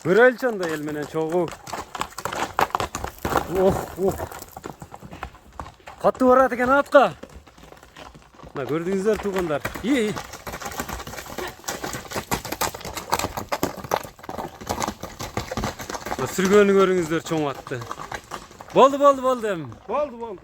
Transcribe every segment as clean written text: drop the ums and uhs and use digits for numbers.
Göreliçi anda el menen çoğu. Katı barat eken atqa. Mına gördüңүздөр туугандар. İyi. Sürgөнü görüңүздөр çoğun attı. Boldu. Boldu.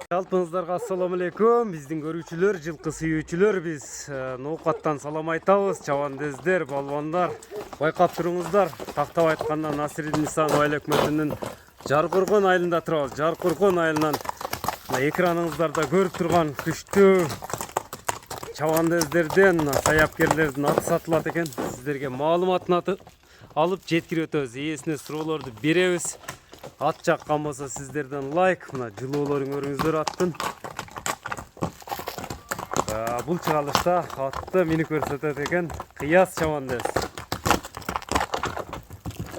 Жалпыңыздарга ассаламу алейкум. Биздин көрүүчүлөр, жылкы сүйүүчүлөр, биз ноокаттан салам айтабыз. Чабандездер, балбандар, байкап туруңуздар. Тактап айтканда Насирдин Нисан Айлөкмөтүнүн Жаркургон айылында турабыз. Жаркургон айылынан экраныңыздарда көрүп турган күчтүү чабандездерден, саяпкерлердин аты сатылат экен. Сиздерге маалыматын алып жеткирип өтөбүз. Ээсине суроолорду беребиз. Ат жаккан болсо сиздерден лайк, мына жылууларыңыздар аттын. Бул чыгалышта атты минип көрсөтөт экен Кыяз чабандез.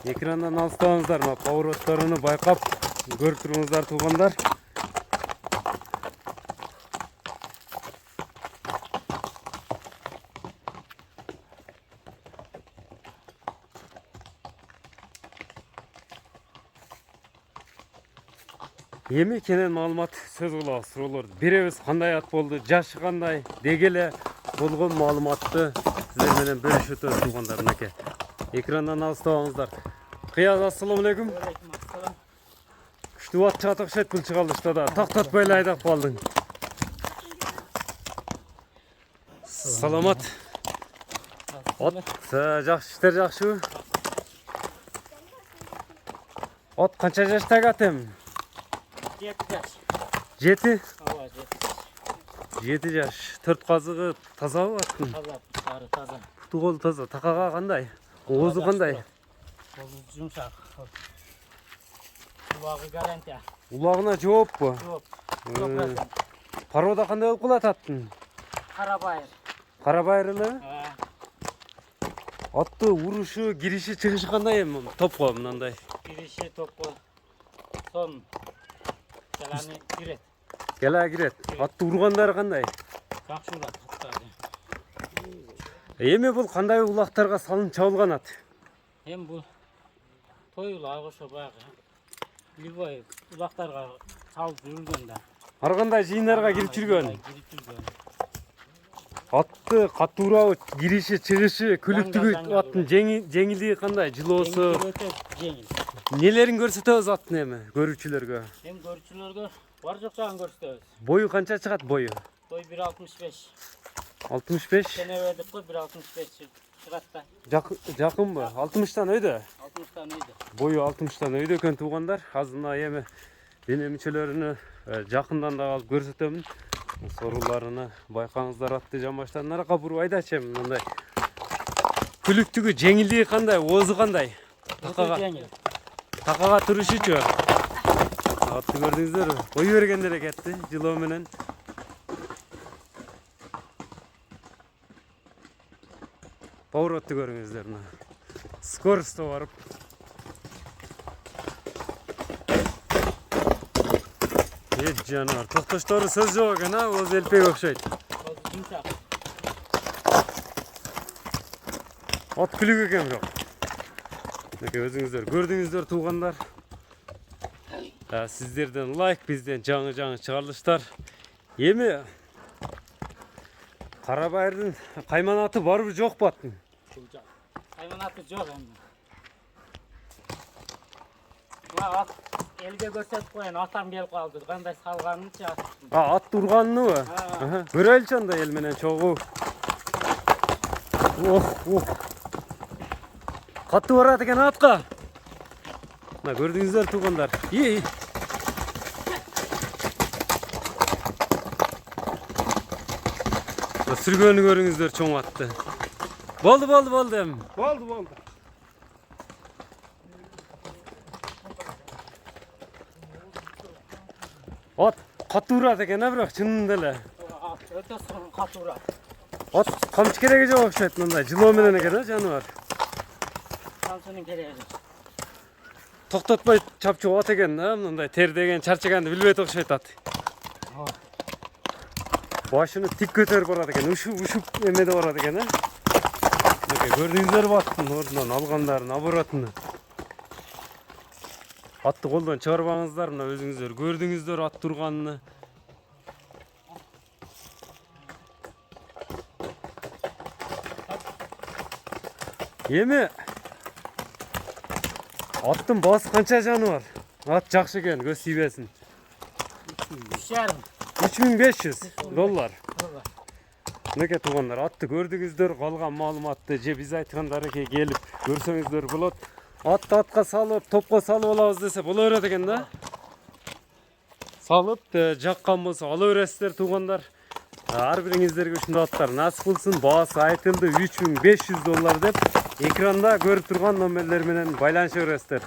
Экрандан алыстабаңыздар, мына поворотторуну байкап көрүп туруңуздар туугандар. Эми кенен маалымат сөз кылабыз, суроолорду беребиз. Кандай ат болду, жашы кандай, дегеле болгон маалыматты сиздер менен бөлүшүп өтөбүз туугандар. Мынакей экрандан алыстабаңыздар. Кыяз, ассаламу алейкум. Күчтүү ат чыгат окшойт бул чыгалышта да. Тактатпай эле айдап калдың. Саламат. От жакшы, иштер жакшыбы? От канча жаштагы ат эми? 7? 7 жаш. 4 казыгы тазабы аттын? Таза. Путу колу таза. Такага кандай? Оозу кандай? Oğuz yumuşak. Kulağı garanti. Улагына жооппу? Yok. Порода кандай болуп калат аттын? Karabayır. Карабайырлы? Атты урушу, кириши, чыгышы кандай эми? Топко мындай. Girişi topu. Son. Selamı giret. Кела кирет. Атты ургандары кандай? Kakşular. Эми бул кандай улактарга салынып чабылган ат? Hem bu toyula ağırsa bayağı. Liboy ulaklarga salып жүргөндө. Ар кандай жыйындарга кирип жүргөн? Girip жүргөн. Атты катуурабы, кириши, чыгышы, күлүктүгү аттын жеңилдиги кандай? Жылоосу. Жеңил. Нелерин көрсөтөбүз аттын эми көрүүчүлөргө? Hem görүүчүлөргө бар жок жагын көрсөтөбүз. Бою канча чыгат бою? Boy 1.65. 65? Sene verdik koy 1.65 çıgat da. Жакынбы? 60тан өйдө? 60'tan öydü. Бою 60тан өйдө экен туугандар. Азырына эми дене мүчөлөрүнү жакындан да алып көрсөтөмүн. Сорууларыны байкаңыздар атты жамбаштан наракка буруп айдачы эми мындай. Күлүктүгү жеңилдиги кандай? Оозу кандай? Такага турушучу. Атты көрдүңүздөрбү? Кою бергендер экетти жылоо менен. Поворотты көрүңүздөр мына. Скоростто барып. Жанар, токтоштору сөз жок экен, оз элпек окшойт. От күлүк экен жок. Мынакей өзүңүздөр көрдүңүздөр туугандар. Сиздерден лайк, бизден жаңы чыгарылыштар. Эми Карабайырдын кайманаты барбы жокпу аттын? Hayvanatı yok hem. Bak elge gösterip koyun atam gelip kaldı. Kanday salganınca attım. At urганыныбы? Көрөлчү анда эл менен чогуу. Катты барат экен атка. Мына көрдүңүздөр туугандар. İyi. Sürgөнү көрүңүздөр чоң атты. Boldu. Boldu. At катты урат экен, бирок чынында эле. Öte son katura. At камчы кереги жок окшойт мындай. Жылоо менен экен, жаныбар. Kamçının gereği. Токтотпой чапчуп ат экен, мындай тердеген, чарчаганды билбейт окшойт ат. Başını tik көтөрүп барат экен, ушуп эмеде барат экен, Gördüңүздөр аттын ордунан алгандарын оборотуну. Атты колдон чыгарбаңыздар, мына өзүңүздөр көрдүңүздөр ат турганын. Эми аттын баасы канча жаны бар? Ат жакшы экен, көз тийбесин. 3500 доллар. Неке тугандар, атты көрдүңүздөр, калган маалыматты же биз айткандарыга келип көрсөңүздөр болот. Атты атка салып, топко салып алабыз десе боло берет экен да. Салып жаккан болсо ала бересиздер тугандар. Ар бириңиздерге ушундай аттар насып кылсын. Баасы айтылды 3500 доллар деп. Экранда көрүп турган номерлер менен байланыша бересиздер.